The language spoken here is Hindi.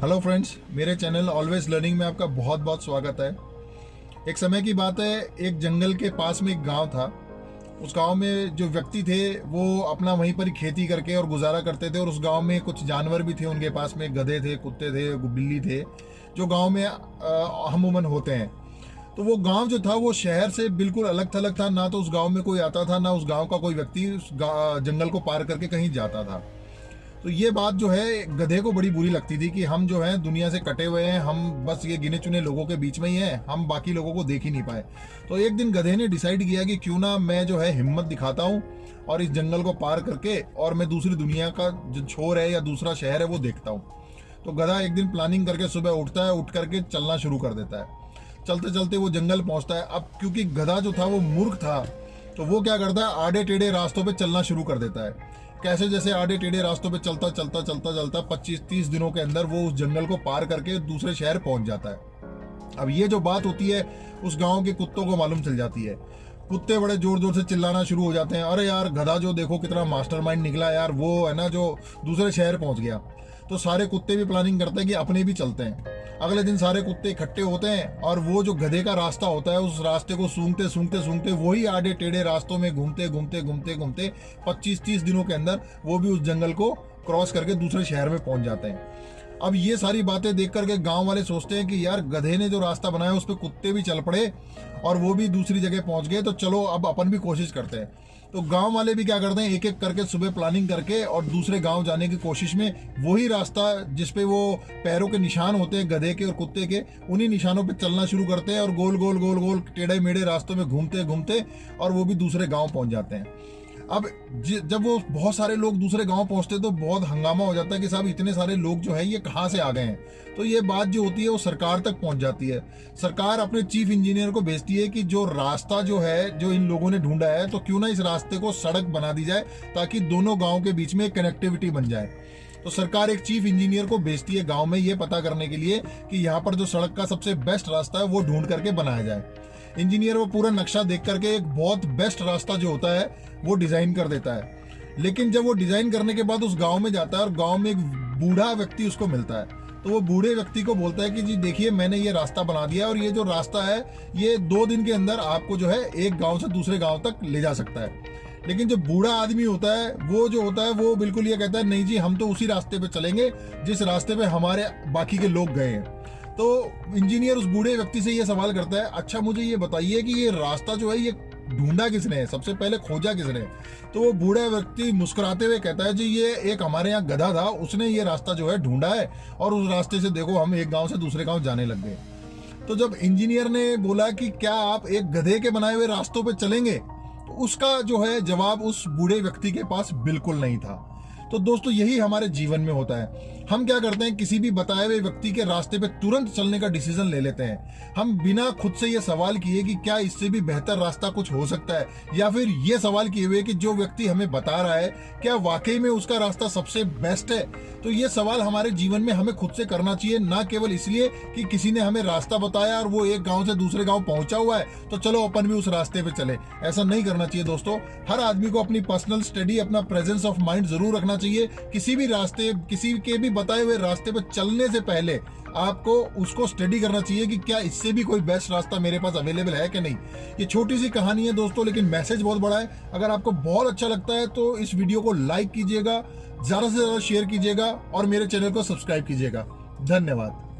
हेलो फ्रेंड्स, मेरे चैनल ऑलवेज लर्निंग में आपका बहुत बहुत स्वागत है। एक समय की बात है, एक जंगल के पास में एक गांव था। उस गांव में जो व्यक्ति थे वो अपना वहीं पर ही खेती करके और गुजारा करते थे। और उस गांव में कुछ जानवर भी थे उनके पास में, गधे थे, कुत्ते थे, बिल्ली थे, जो गांव में अमूमन होते हैं। तो वो गांव जो था वो शहर से बिल्कुल अलग थलग था। ना तो उस गांव में कोई आता था, ना उस गांव का कोई व्यक्ति उस जंगल को पार करके कहीं जाता था। तो ये बात जो है गधे को बड़ी बुरी लगती थी कि हम जो है दुनिया से कटे हुए हैं, हम बस ये गिने चुने लोगों के बीच में ही हैं, हम बाकी लोगों को देख ही नहीं पाए। तो एक दिन गधे ने डिसाइड किया कि क्यों ना मैं जो है हिम्मत दिखाता हूँ और इस जंगल को पार करके और मैं दूसरी दुनिया का जो छोर है या दूसरा शहर है वो देखता हूँ। तो गधा एक दिन प्लानिंग करके सुबह उठता है, उठ करके चलना शुरू कर देता है। चलते चलते वो जंगल पहुंचता है। अब क्योंकि गधा जो था वो मूर्ख था, तो वो क्या करता है, आड़े टेढ़े रास्तों पे चलना शुरू कर देता है। कैसे, जैसे आड़े टेढ़े रास्तों पे चलता चलता चलता चलता 25-30 दिनों के अंदर वो उस जंगल को पार करके दूसरे शहर पहुंच जाता है। अब ये जो बात होती है उस गांव के कुत्तों को मालूम चल जाती है। कुत्ते बड़े जोर जोर से चिल्लाना शुरू हो जाते हैं, अरे यार गधा जो देखो कितना मास्टरमाइंड निकला यार, वो है ना जो दूसरे शहर पहुंच गया। तो सारे कुत्ते भी प्लानिंग करते हैं कि अपने भी चलते हैं। अगले दिन सारे कुत्ते इकट्ठे होते हैं और वो जो गधे का रास्ता होता है उस रास्ते को सूंघते सूंघते सूंघते वही आड़े टेढ़े रास्तों में घूमते घूमते घूमते घूमते 25-30 दिनों के अंदर वो भी उस जंगल को क्रॉस करके दूसरे शहर में पहुंच जाते हैं। अब ये सारी बातें देख करके गांव वाले सोचते हैं कि यार गधे ने जो रास्ता बनाया उस पर कुत्ते भी चल पड़े और वो भी दूसरी जगह पहुंच गए, तो चलो अब अपन भी कोशिश करते हैं। तो गांव वाले भी क्या करते हैं, एक एक करके सुबह प्लानिंग करके और दूसरे गांव जाने की कोशिश में वही रास्ता जिसपे वो पैरों के निशान होते हैं गधे के और कुत्ते के, उन्हीं निशानों पे चलना शुरू करते हैं और गोल गोल गोल गोल टेढ़े मेढ़े रास्तों में घूमते घूमते और वो भी दूसरे गांव पहुंच जाते हैं। अब जब वो बहुत सारे लोग दूसरे गांव पहुंचते तो बहुत हंगामा हो जाता है कि साहब इतने सारे लोग जो है ये कहाँ से आ गए हैं। तो ये बात जो होती है वो सरकार तक पहुंच जाती है। सरकार अपने चीफ इंजीनियर को भेजती है कि जो रास्ता जो है जो इन लोगों ने ढूंढा है, तो क्यों ना इस रास्ते को सड़क बना दी जाए ताकि दोनों गाँव के बीच में कनेक्टिविटी बन जाए। तो सरकार एक चीफ इंजीनियर को भेजती है गांव में ये पता करने के लिए कि यहाँ पर जो सड़क का सबसे बेस्ट रास्ता है वो ढूंढ करके बनाया जाए। इंजीनियर वो पूरा नक्शा देख करके एक बहुत बेस्ट रास्ता जो होता है वो डिजाइन कर देता है। लेकिन जब वो डिजाइन करने के बाद उस गांव में जाता है और गांव में एक बूढ़ा व्यक्ति उसको मिलता है, तो वो बूढ़े व्यक्ति को बोलता है कि जी देखिए मैंने ये रास्ता बना दिया और ये जो रास्ता है ये 2 दिन के अंदर आपको जो है एक गांव से दूसरे गांव तक ले जा सकता है। लेकिन जो बूढ़ा आदमी होता है वो जो होता है वो बिल्कुल ये कहता है, नहीं जी हम तो उसी रास्ते पे चलेंगे जिस रास्ते पे हमारे बाकी के लोग गए हैं। तो इंजीनियर उस बूढ़े व्यक्ति से ये सवाल करता है, अच्छा मुझे ये बताइए कि ये रास्ता जो है ये ढूंढा किसने है, सबसे पहले खोजा किसने? तो वो बूढ़ा व्यक्ति मुस्कुराते हुए कहता है, जी ये एक हमारे यहाँ गधा था, उसने ये रास्ता जो है ढूंढा है और उस रास्ते से देखो हम एक गांव से दूसरे गांव जाने लग गए। तो जब इंजीनियर ने बोला कि क्या आप एक गधे के बनाए हुए रास्तों पर चलेंगे, तो उसका जो है जवाब उस बूढ़े व्यक्ति के पास बिल्कुल नहीं था। तो दोस्तों यही हमारे जीवन में होता है। हम क्या करते हैं, किसी भी बताए हुए व्यक्ति के रास्ते पे तुरंत चलने का डिसीजन ले लेते हैं। हम बिना खुद से ये सवाल किए कि क्या इससे भी बेहतर रास्ता कुछ हो सकता है, या फिर ये सवाल किए हुए कि जो व्यक्ति हमें बता रहा है क्या वाकई में उसका रास्ता सबसे बेस्ट है। तो ये सवाल हमारे जीवन में हमें खुद से करना चाहिए, ना केवल इसलिए कि किसी ने हमें रास्ता बताया और वो एक गाँव से दूसरे गाँव पहुंचा हुआ है तो चलो अपन भी उस रास्ते पे चले। ऐसा नहीं करना चाहिए दोस्तों। हर आदमी को अपनी पर्सनल स्टडी, अपना प्रेजेंस ऑफ माइंड जरूर रखना चाहिए। किसी भी रास्ते, किसी के भी बताए हुए रास्ते पर चलने से पहले आपको उसको स्टडी करना चाहिए कि क्या इससे भी कोई बेस्ट रास्ता मेरे पास अवेलेबल है कि नहीं। ये छोटी सी कहानी है दोस्तों, लेकिन मैसेज बहुत बड़ा है। अगर आपको बहुत अच्छा लगता है तो इस वीडियो को लाइक कीजिएगा, ज्यादा से ज्यादा शेयर कीजिएगा और मेरे चैनल को सब्सक्राइब कीजिएगा। धन्यवाद।